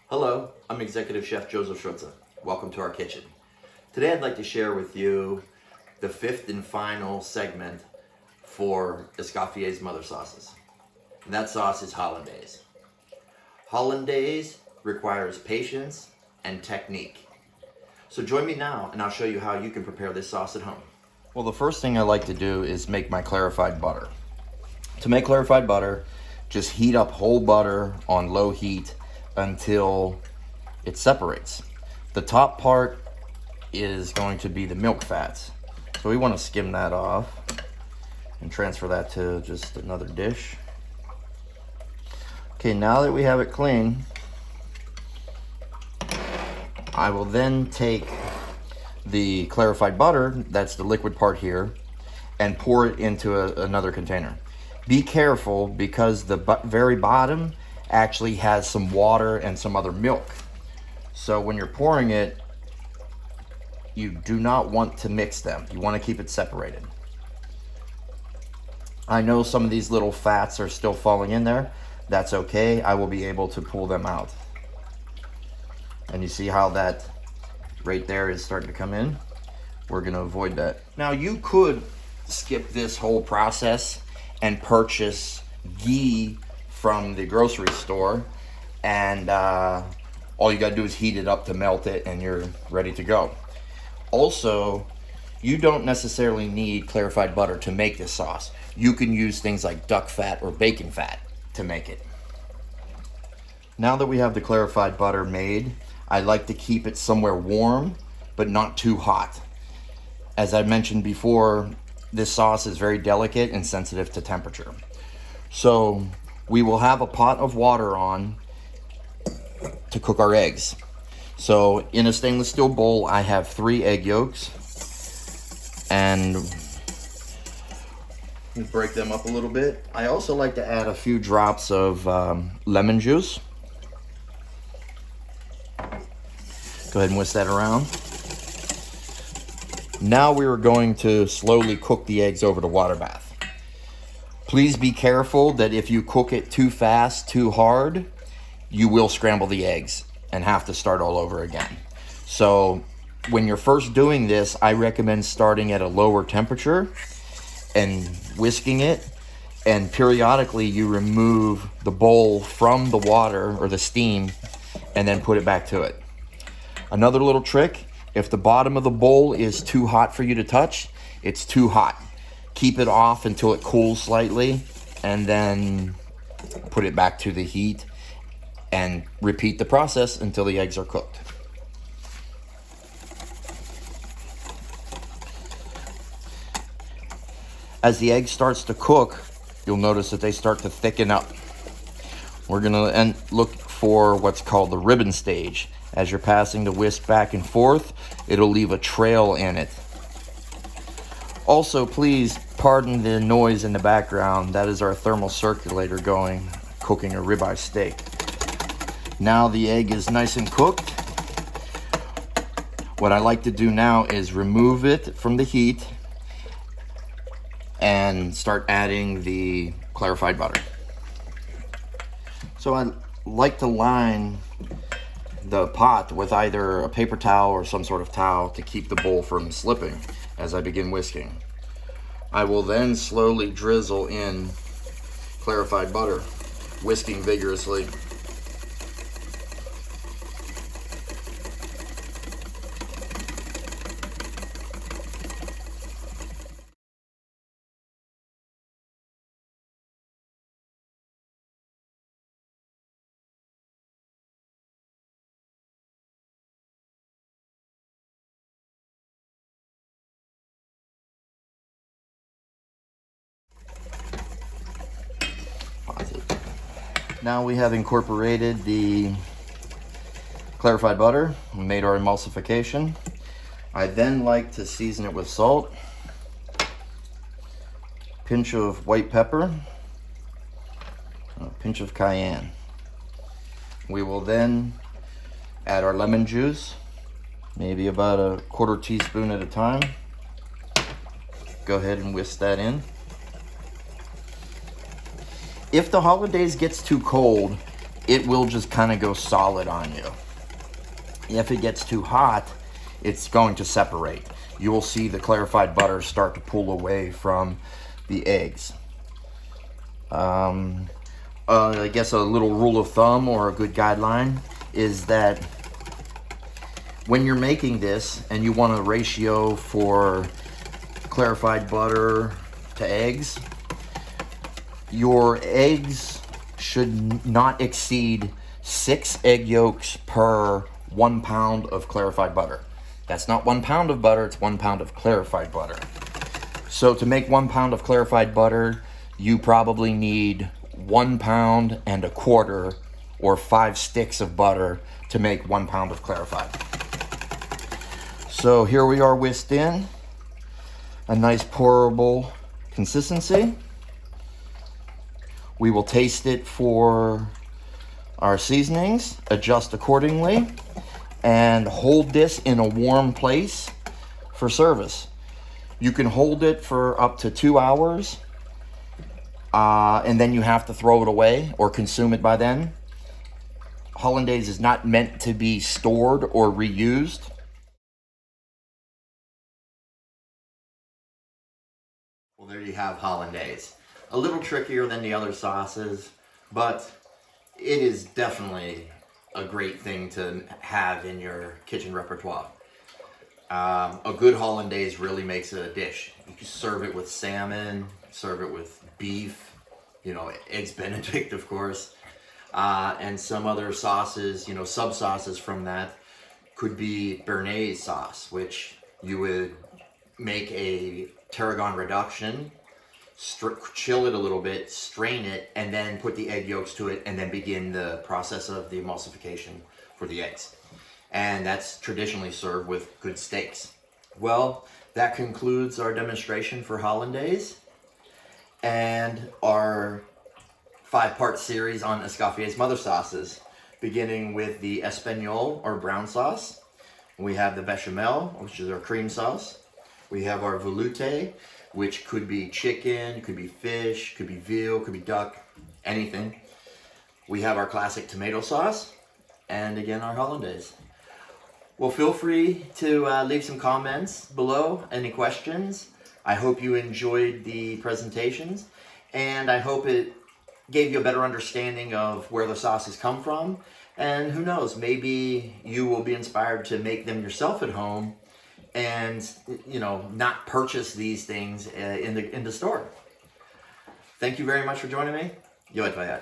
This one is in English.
Hello, I'm Executive Chef Joseph Schutze. Welcome to our kitchen. Today I'd like to share with you the fifth and final segment for Escoffier's mother sauces. And that sauce is Hollandaise. Hollandaise requires patience and technique. So join me now and I'll show you how you can prepare this sauce at home. Well, the first thing I like to do is make my clarified butter. To make clarified butter, just heat up whole butter on low heat until it separates. The top part is going to be the milk fats. So we want to skim that off and transfer that to just another dish. Okay, now that we have it clean, I will then take the clarified butter, that's the liquid part here, and pour it into another container. Be careful because the very bottom actually has some water and some other milk. So when you're pouring it, you do not want to mix them. You want to keep it separated. I know some of these little fats are still falling in there. That's okay. I will be able to pull them out. And you see how that right there is starting to come in? We're going to avoid that. Now you could skip this whole process and purchase ghee from the grocery store, and all you gotta do is heat it up to melt it and you're ready to go. Also, you don't necessarily need clarified butter to make this sauce. You can use things like duck fat or bacon fat to make it. Now that we have the clarified butter made, I like to keep it somewhere warm but not too hot. As I mentioned before, this sauce is very delicate and sensitive to temperature. So we will have a pot of water on to cook our eggs. So in a stainless steel bowl, I have 3 egg yolks, and we break them up a little bit. I also like to add a few drops of lemon juice. Go ahead and whisk that around. Now we are going to slowly cook the eggs over the water bath. Please be careful that if you cook it too fast, too hard, you will scramble the eggs and have to start all over again. So when you're first doing this, I recommend starting at a lower temperature and whisking it, and periodically you remove the bowl from the water or the steam and then put it back to it. Another little trick, if the bottom of the bowl is too hot for you to touch, it's too hot. Keep it off until it cools slightly and then put it back to the heat and repeat the process until the eggs are cooked. As the egg starts to cook, you'll notice that they start to thicken up. We're gonna look for what's called the ribbon stage. As you're passing the whisk back and forth, it'll leave a trail in it. Also, please pardon the noise in the background. That is our thermal circulator going, cooking a ribeye steak. Now the egg is nice and cooked. What I like to do now is remove it from the heat and start adding the clarified butter. So I like to line the pot with either a paper towel or some sort of towel to keep the bowl from slipping as I begin whisking. I will then slowly drizzle in clarified butter, whisking vigorously. Now we have incorporated the clarified butter, we made our emulsification. I then like to season it with salt, pinch of white pepper, a pinch of cayenne. We will then add our lemon juice, maybe about a quarter teaspoon at a time. Go ahead and whisk that in. If the Hollandaise gets too cold, it will just kind of go solid on you. If it gets too hot, it's going to separate. You will see the clarified butter start to pull away from the eggs. I guess a little rule of thumb or a good guideline is that when you're making this and you want a ratio for clarified butter to eggs, your eggs should not exceed 6 egg yolks per 1 pound of clarified butter. That's not 1 pound of butter, it's 1 pound of clarified butter. So to make 1 pound of clarified butter, you probably need 1 pound and a quarter or 5 sticks of butter to make 1 pound of clarified. So here we are whisked in, a nice pourable consistency. We will taste it for our seasonings, adjust accordingly, and hold this in a warm place for service. You can hold it for up to 2 hours, and then you have to throw it away or consume it by then. Hollandaise is not meant to be stored or reused. Well, there you have Hollandaise. A little trickier than the other sauces, but it is definitely a great thing to have in your kitchen repertoire. A good Hollandaise really makes it a dish. You can serve it with salmon, serve it with beef, you know, eggs Benedict, of course, and some other sauces, you know, sub sauces from that could be béarnaise sauce, which you would make a tarragon reduction, chill it a little bit, strain it, and then put the egg yolks to it, and then begin the process of the emulsification for the eggs. And that's traditionally served with good steaks. Well, that concludes our demonstration for Hollandaise and our 5-part series on Escoffier's mother sauces, beginning with the Espagnole or brown sauce. We have the Bechamel, which is our cream sauce. We have our velouté, which could be chicken, could be fish, could be veal, could be duck, anything. We have our classic tomato sauce, and again, our Hollandaise. Well, feel free to leave some comments below, any questions. I hope you enjoyed the presentations, and I hope it gave you a better understanding of where the sauces come from. And who knows, maybe you will be inspired to make them yourself at home and, you know, not purchase these things in the store. Thank you very much for joining me. Yo, Etvayat.